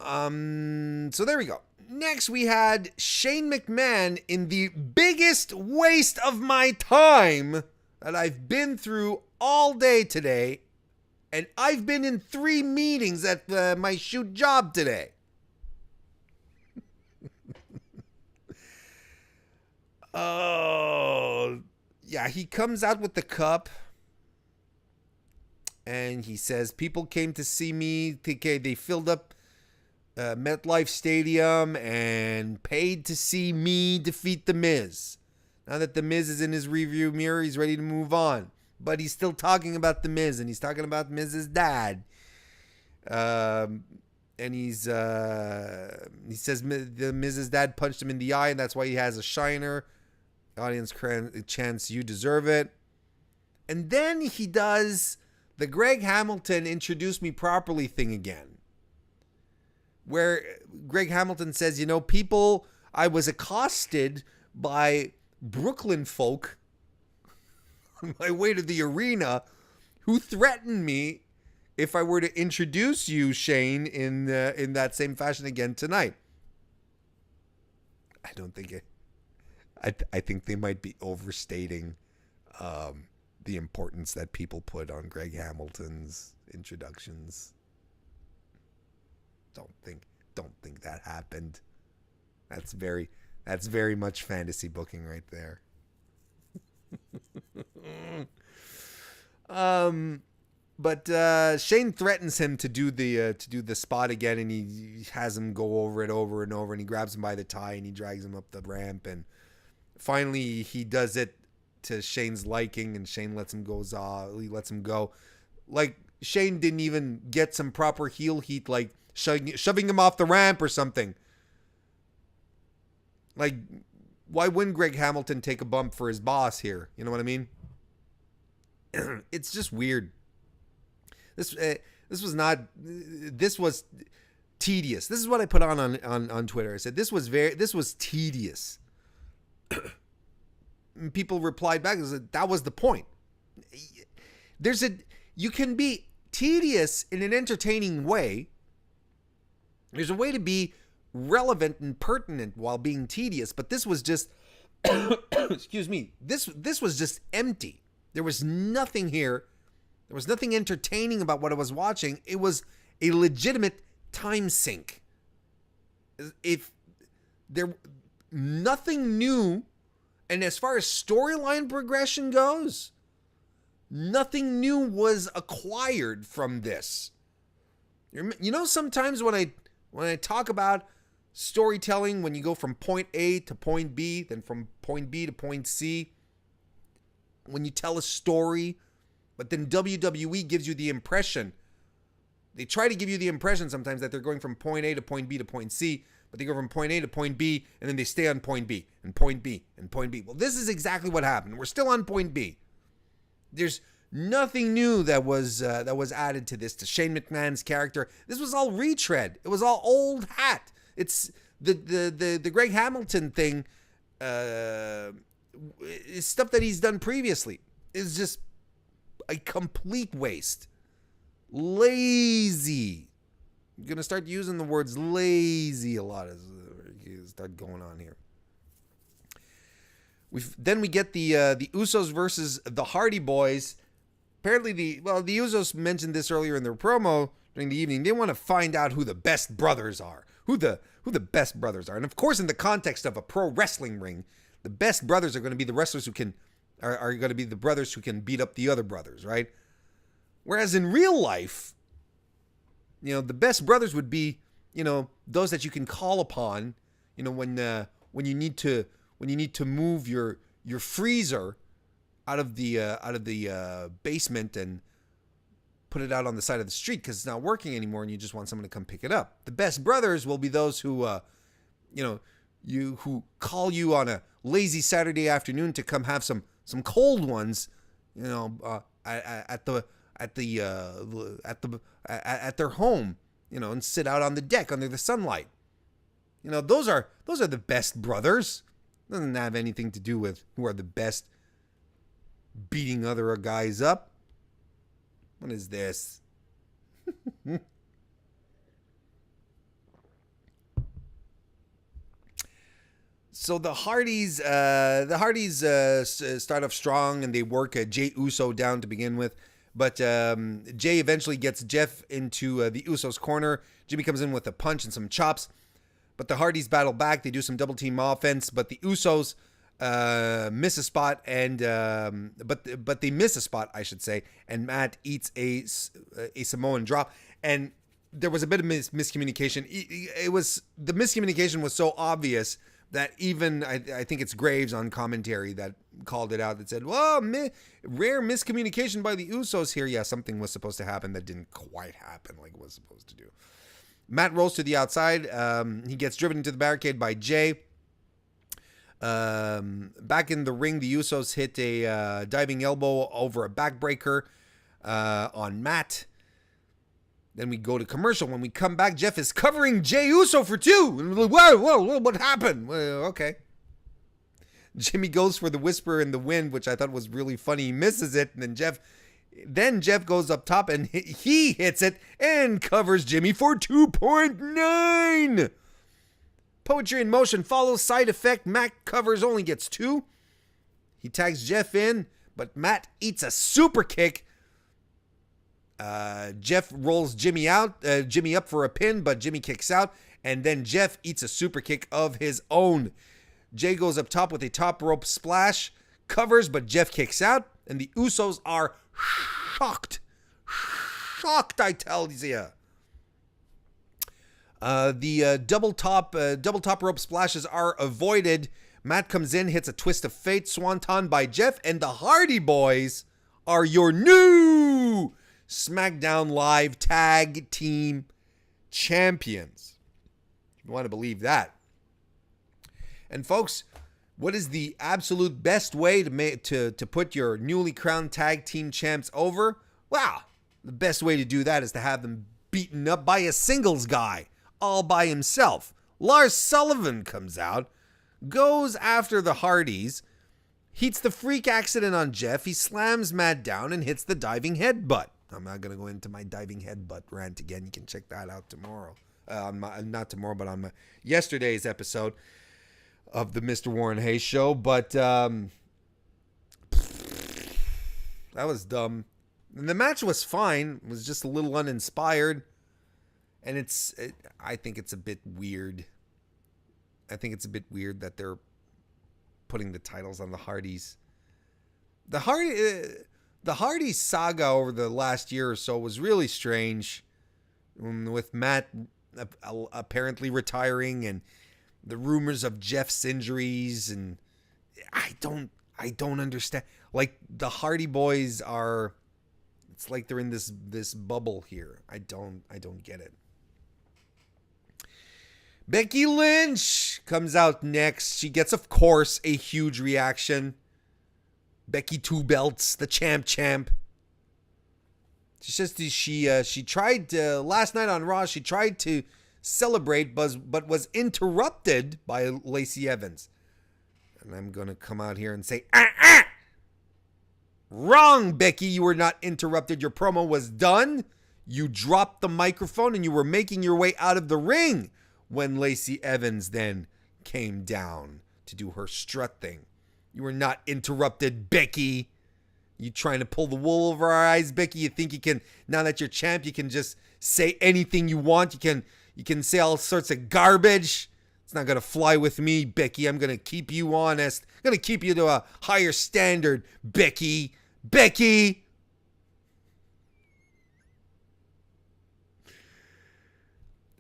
So there we go. Next, we had Shane McMahon in the biggest waste of my time that I've been through all day today. And I've been in 3 meetings at my shoot job today. Oh, yeah. He comes out with the cup. And he says, people came to see me. They filled up MetLife Stadium and paid to see me defeat The Miz. Now that The Miz is in his rearview mirror, he's ready to move on. But he's still talking about The Miz, and he's talking about Miz's dad. And he says the Miz's dad punched him in the eye, and that's why he has a shiner. Audience chants, you deserve it. And then he does the Greg Hamilton introduce me properly thing again. Where Greg Hamilton says, I was accosted by Brooklyn folk on my way to the arena who threatened me if I were to introduce you, Shane, in that same fashion again tonight. I don't think it. I think they might be overstating the importance that people put on Greg Hamilton's introductions. Don't think that happened. That's very much fantasy booking right there. But Shane threatens him to do the spot again, and he has him go over it over and over, and he grabs him by the tie and he drags him up the ramp, and finally he does it to Shane's liking, and Shane lets him go. He lets him go. Like Shane didn't even get some proper heel heat, like shoving him off the ramp or something. Like, why wouldn't Greg Hamilton take a bump for his boss here? You know what I mean? It's just weird. This was tedious. This is what I put on Twitter. I said this was tedious. And people replied back and said that was the point. You can be tedious in an entertaining way. There's a way to be relevant and pertinent while being tedious, but this was just excuse me. This was just empty. There was nothing here. There was nothing entertaining about what I was watching. It was a legitimate time sink. If there nothing new, and as far as storyline progression goes, nothing new was acquired from this. Sometimes when I talk about storytelling, when you go from point A to point B, then from point B to point C, when you tell a story, but then WWE gives you the impression, they try to give you the impression sometimes that they're going from point A to point B to point C, but they go from point A to point B, and then they stay on point B, and point B, and point B. Well, this is exactly what happened. We're still on point B. There's nothing new that was added to this, to Shane McMahon's character. This was all retread. It was all old hat. It's the Greg Hamilton thing is stuff that he's done previously. It's just a complete waste. Lazy. I'm going to start using the words lazy a lot as start going on here. Then we get the Usos versus the Hardy Boys. Apparently the Usos mentioned this earlier in their promo during the evening. They want to find out who the best brothers are. Who the best brothers are. And of course, in the context of a pro wrestling ring, the best brothers are going to be the wrestlers who can are going to be the brothers who can beat up the other brothers, right? Whereas in real life, you know, the best brothers would be, you know, those that you can call upon, you know, when you need to move your freezer out of the basement and put it out on the side of the street because it's not working anymore and you just want someone to come pick it up. The best brothers will be those who, who call you on a lazy Saturday afternoon to come have some cold ones, you know, at their home, you know, and sit out on the deck under the sunlight. You know, those are the best brothers. It doesn't have anything to do with who are the best beating other guys up. What is this? So the Hardys start off strong and they work Jey Uso down to begin with. But Jey eventually gets Jeff into the Usos' corner. Jimmy comes in with a punch and some chops. But the Hardys battle back. They do some double team offense. But the Usos miss a spot, and but they miss a spot, I should say. And Matt eats a Samoan drop. And there was a bit of miscommunication. The miscommunication was so obvious that even I think it's Graves on commentary that called it out, that said, well, rare miscommunication by the Usos here. Yeah, something was supposed to happen that didn't quite happen like it was supposed to do. Matt rolls to the outside. He gets driven into the barricade by Jey. Back in the ring, the Usos hit a diving elbow over a backbreaker on Matt. Then we go to commercial. When we come back, Jeff is covering Jey Uso for 2. And we're like, whoa, what happened? Well, okay. Jimmy goes for the whisper in the wind, which I thought was really funny. He misses it. And then Jeff goes up top and he hits it and covers Jimmy for 2.9. Poetry in motion follows. Side effect. Matt covers, only gets 2. He tags Jeff in, but Matt eats a super kick. Jeff rolls Jimmy up for a pin, but Jimmy kicks out, and then Jeff eats a super kick of his own. Jey goes up top with a top rope splash, covers, but Jeff kicks out, and the Usos are shocked, I tell you. The double top rope splashes are avoided. Matt comes in, hits a twist of fate, swanton by Jeff, and the Hardy Boys are your new SmackDown Live Tag Team Champions. If you want to believe that. And folks, what is the absolute best way to put your newly crowned tag team champs over? Well, the best way to do that is to have them beaten up by a singles guy all by himself. Lars Sullivan comes out, goes after the Hardys, heats the freak accident on Jeff. He slams Matt down and hits the diving headbutt. I'm not going to go into my diving headbutt rant again. You can check that out tomorrow. Not tomorrow, but on yesterday's episode of the Mr. Warren Hayes Show. But that was dumb. And the match was fine. It was just a little uninspired. And I think it's a bit weird. I think it's a bit weird that they're putting the titles on the Hardys. The Hardys saga over the last year or so was really strange, with Matt apparently retiring and the rumors of Jeff's injuries, and I don't understand. Like, the Hardy Boys are, it's like they're in this bubble here. I don't get it. Becky Lynch comes out next. She gets, of course, a huge reaction. Becky 2 belts, the champ. She says she tried last night on Raw. She tried to celebrate, but was interrupted by Lacey Evans. And I'm gonna come out here and say, wrong, Becky. You were not interrupted. Your promo was done. You dropped the microphone and you were making your way out of the ring when Lacey Evans then came down to do her strut thing. You were not interrupted, Becky. You trying to pull the wool over our eyes, Becky? You think you can, now that you're champ, you can just say anything you want? You can say all sorts of garbage. It's not going to fly with me, Becky. I'm going to keep you honest. I'm going to keep you to a higher standard, Becky. Becky!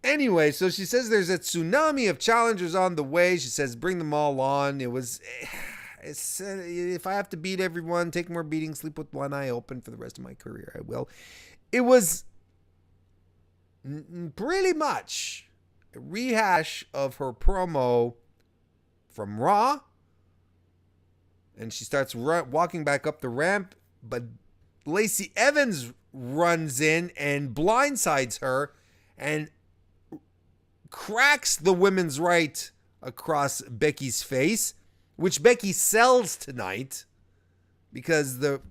Anyway, so she says there's a tsunami of challengers on the way. She says bring them all on. If I have to beat everyone, take more beatings, sleep with one eye open for the rest of my career, I will. It was pretty much a rehash of her promo from Raw. And she starts walking back up the ramp, but Lacey Evans runs in and blindsides her and cracks the women's right across Becky's face, which Becky sells tonight because the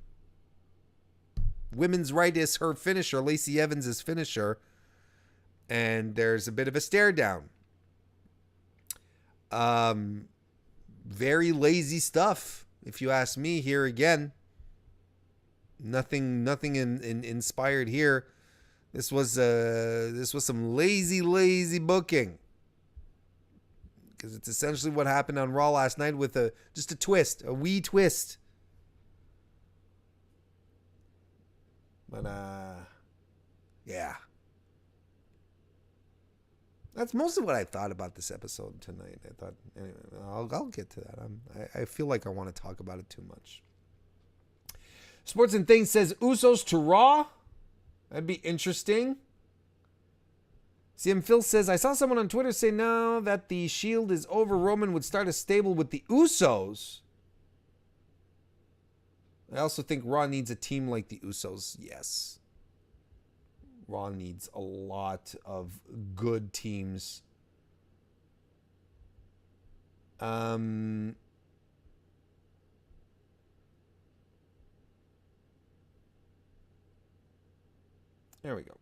women's right is her finisher, Lacey Evans' finisher, and there's a bit of a stare down. Very lazy stuff, if you ask me. Here again, nothing inspired here. This was some lazy booking, because it's essentially what happened on Raw last night with just a wee twist. But yeah, that's most of what I thought about this episode tonight. I thought, anyway, I'll get to that. I feel like I want to talk about it too much. Sports and Things says Usos to Raw. That'd be interesting. CM Phil says, I saw someone on Twitter say now that the Shield is over, Roman would start a stable with the Usos. I also think Raw needs a team like the Usos. Yes. Raw needs a lot of good teams. There we go.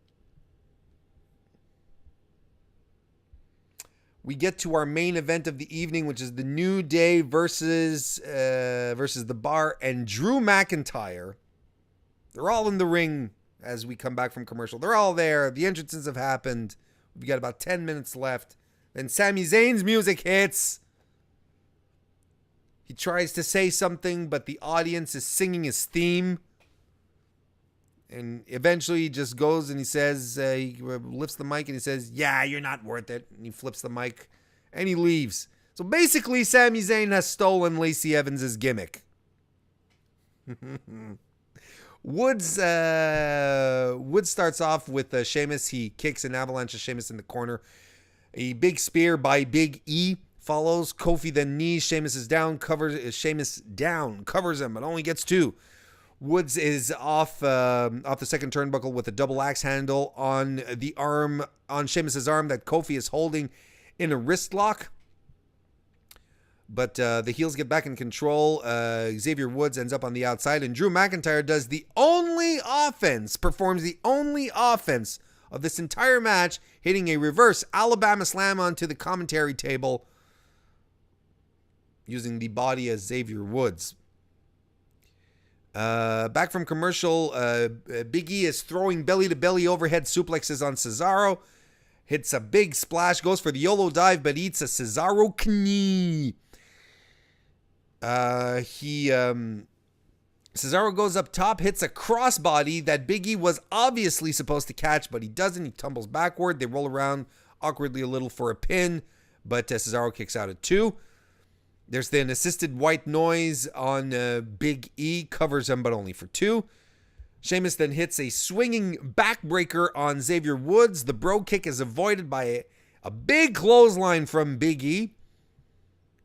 We get to our main event of the evening, which is the New Day versus The Bar and Drew McIntyre. They're all in the ring as we come back from commercial. They're all there. The entrances have happened. We've got about 10 minutes left. Then Sami Zayn's music hits. He tries to say something, but the audience is singing his theme. And eventually he just goes and he says, he lifts the mic and he says, yeah, you're not worth it. And he flips the mic and he leaves. So basically, Sami Zayn has stolen Lacey Evans' gimmick. Woods starts off with Sheamus. He kicks an avalanche of Sheamus in the corner. A big spear by Big E follows. Kofi then knees Sheamus down, covers him, but only gets two. Woods is off the second turnbuckle with a double axe handle on the arm, on Sheamus' arm that Kofi is holding in a wrist lock. But the heels get back in control. Xavier Woods ends up on the outside, and Drew McIntyre performs the only offense of this entire match, hitting a reverse Alabama slam onto the commentary table, using the body as Xavier Woods. Back from commercial, Big E is throwing belly-to-belly overhead suplexes on Cesaro. Hits a big splash, goes for the YOLO dive, but eats a Cesaro knee. Cesaro goes up top, hits a crossbody that Big E was obviously supposed to catch, but he doesn't. He tumbles backward. They roll around awkwardly a little for a pin, but Cesaro kicks out at 2. There's then assisted white noise on Big E, covers him, but only for 2. Sheamus then hits a swinging backbreaker on Xavier Woods. The bro kick is avoided by a big clothesline from Big E.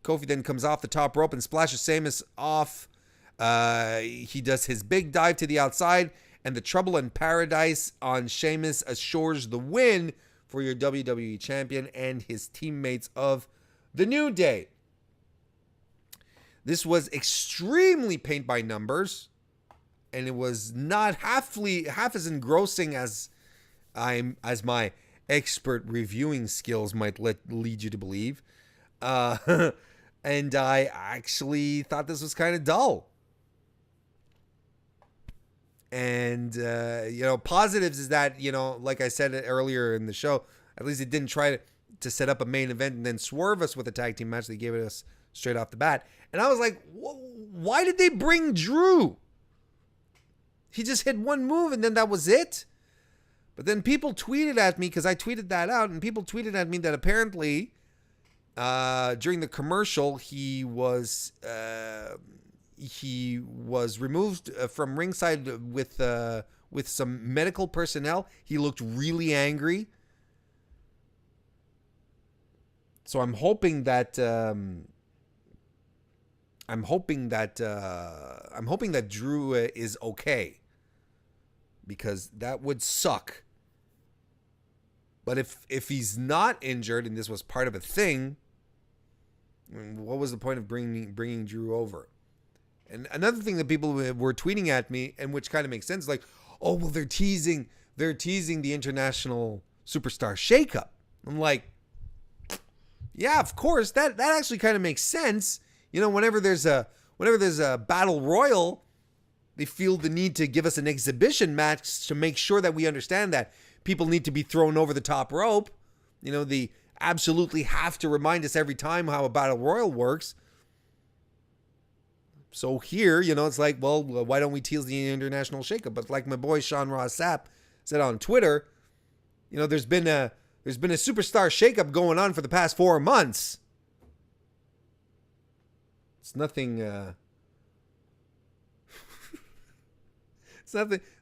Kofi then comes off the top rope and splashes Sheamus off. He does his big dive to the outside, and the Trouble in Paradise on Sheamus assures the win for your WWE champion and his teammates of the New Day. This was extremely paint by numbers, and it was not half as engrossing as my expert reviewing skills might lead you to believe. And I actually thought this was kind of dull. And positives is that, like I said earlier in the show, at least it didn't try to to set up a main event and then swerve us with a tag team match. They gave it us straight off the bat. And I was like, why did they bring Drew? He just hit one move and then that was it. But then people tweeted at me, because I tweeted that out, and people tweeted at me that apparently during the commercial he was removed from ringside with some medical personnel. He looked really angry. So I'm hoping that Drew is okay, because that would suck. But if he's not injured and this was part of a thing, what was the point of bringing Drew over? And another thing that people were tweeting at me, and which kind of makes sense, like, oh well, they're teasing the international superstar shakeup. I'm like, yeah, of course, that actually kind of makes sense. You know, whenever there's a battle royal, they feel the need to give us an exhibition match to make sure that we understand that people need to be thrown over the top rope. You know, they absolutely have to remind us every time how a battle royal works. So here, you know, it's like, well, why don't we tease the international shakeup? But like my boy Sean Ross Sapp said on Twitter, you know, there's been a superstar shakeup going on for the past 4 months. It's nothing.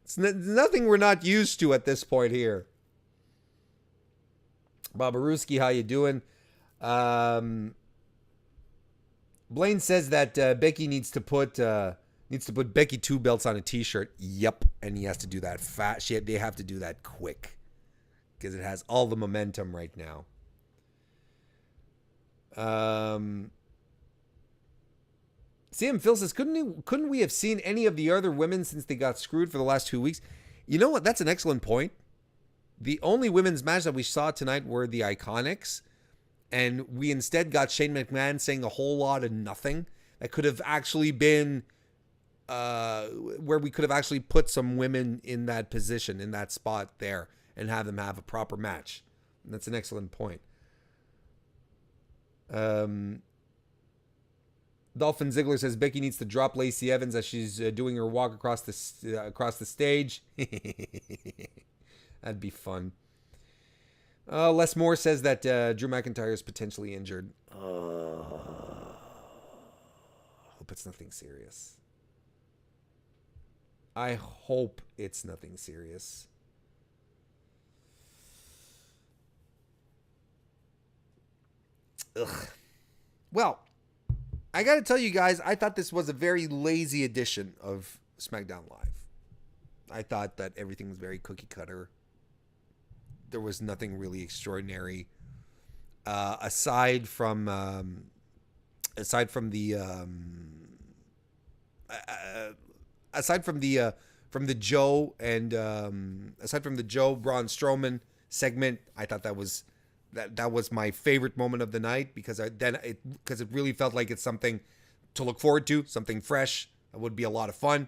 It's nothing we're not used to at this point here. Babaruski, how you doing? Blaine says that Becky needs to put Becky 2 belts on a t-shirt. Yep, and he has to do that fast. They have to do that quick, because it has all the momentum right now. CM Phil says, couldn't we have seen any of the other women since they got screwed for the last 2 weeks? You know what? That's an excellent point. The only women's match that we saw tonight were the Iconics, and we instead got Shane McMahon saying a whole lot of nothing. That could have actually been where we could have actually put some women in that position, in that spot there, and have them have a proper match. And that's an excellent point. Dolphin Ziggler says Becky needs to drop Lacey Evans as she's doing her walk across the stage. That'd be fun. Les Moore says that Drew McIntyre is potentially injured. Hope it's nothing serious. I hope it's nothing serious. Ugh. Well, I got to tell you guys, I thought this was a very lazy edition of SmackDown Live. I thought that everything was very cookie cutter. There was nothing really extraordinary, aside from the Joe and aside from the Joe Braun Strowman segment. I thought that was my favorite moment of the night, because it really felt like it's something to look forward to, something fresh. That would be a lot of fun.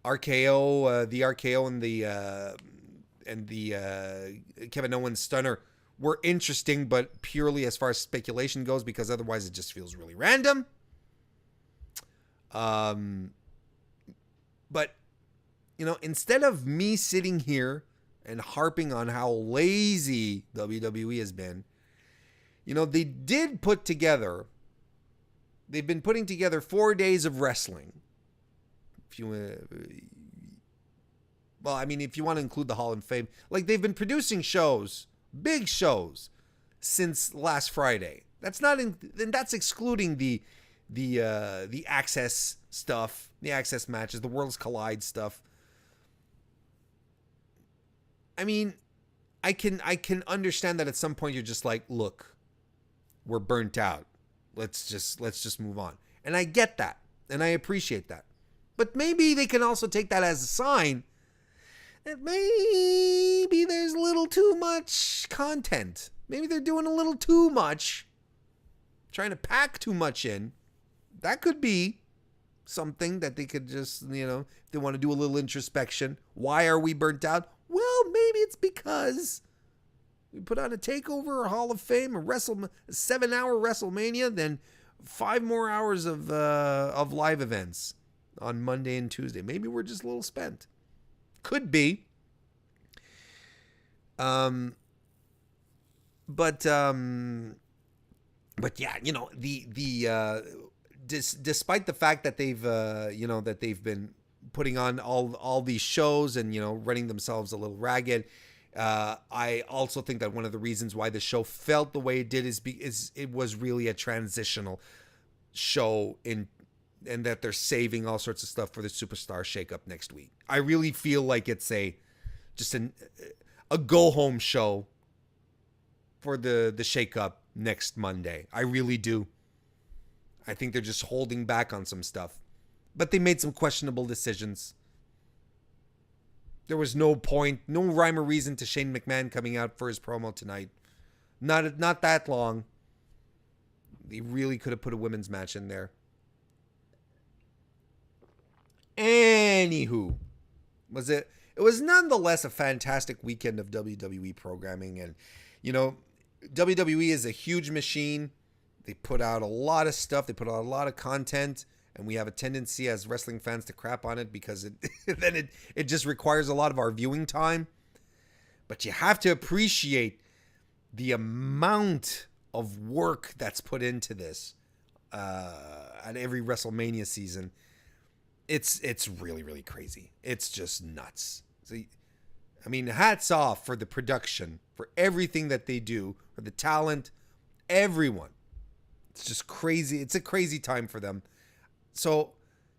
RKO, the RKO and the Kevin Owens stunner were interesting, but purely as far as speculation goes, because otherwise it just feels really random. But you know, instead of me sitting here and harping on how lazy WWE has been, you know, they've been putting together 4 days of wrestling. If you want to include the Hall of Fame, like, they've been producing shows, big shows, since last Friday. That's excluding the Access stuff, the Access matches, the Worlds Collide stuff. I mean, I can understand that at some point you're just like, look, we're burnt out. Let's just move on. And I get that, and I appreciate that. But maybe they can also take that as a sign that maybe there's a little too much content. Maybe they're doing a little too much, trying to pack too much in. That could be something that they could just, you know, if they want to do a little introspection. Why are we burnt out? Well, maybe it's because We put on a TakeOver, a Hall of Fame, a 7-hour WrestleMania, then 5 more hours of live events on Monday and Tuesday. Maybe we're just a little spent. Could be. But yeah, you know, despite the fact that they've been putting on all these shows and, you know, running themselves a little ragged, I also think that one of the reasons why the show felt the way it did is it was really a transitional show and that they're saving all sorts of stuff for the Superstar shakeup next week. I really feel like it's just a go home show for the shakeup next Monday. I really do. I think they're just holding back on some stuff. But they made some questionable decisions. There was no point, no rhyme or reason to Shane McMahon coming out for his promo tonight. Not that long. They really could have put a women's match in there. Anywho, it was nonetheless a fantastic weekend of WWE programming. And, you know, WWE is a huge machine. They put out a lot of stuff. They put out a lot of content. And we have a tendency as wrestling fans to crap on it because it just requires a lot of our viewing time. But you have to appreciate the amount of work that's put into this at every WrestleMania season. It's really, really crazy. It's just nuts. So, I mean, hats off for the production, for everything that they do, for the talent, everyone. It's just crazy. It's a crazy time for them. So,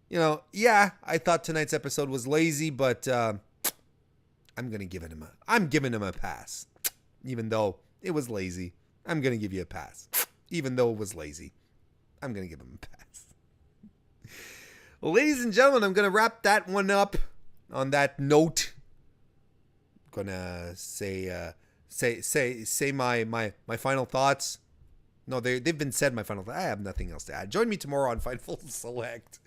you know, yeah, I thought tonight's episode was lazy, but I'm giving him a pass. Even though it was lazy, I'm gonna give you a pass. Even though it was lazy, I'm gonna give him a pass. Well, ladies and gentlemen, I'm gonna wrap that one up on that note. I'm gonna say my final thoughts. No, they've been said, my final thoughts. I have nothing else to add. Join me tomorrow on Fightful Select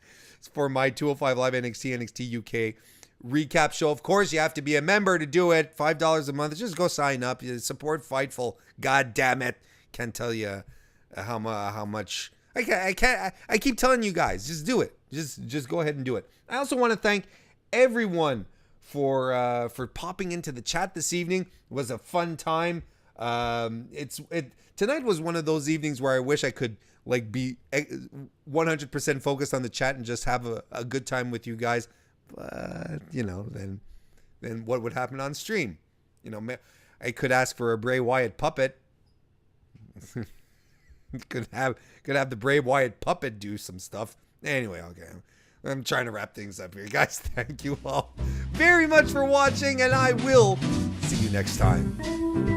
for my 205 Live NXT UK recap show. Of course, you have to be a member to do it. $5 a month. Just go sign up. You support Fightful. God damn it. Can't tell you how much. I keep telling you guys, just do it. Just go ahead and do it. I also want to thank everyone for popping into the chat this evening. It was a fun time. Tonight was one of those evenings where I wish I could like be 100% focused on the chat and just have a good time with you guys. But, you know, then what would happen on stream? You know, I could ask for a Bray Wyatt puppet. could have the Bray Wyatt puppet do some stuff. Anyway, okay. I'm trying to wrap things up here, guys. Thank you all very much for watching, and I will see you next time.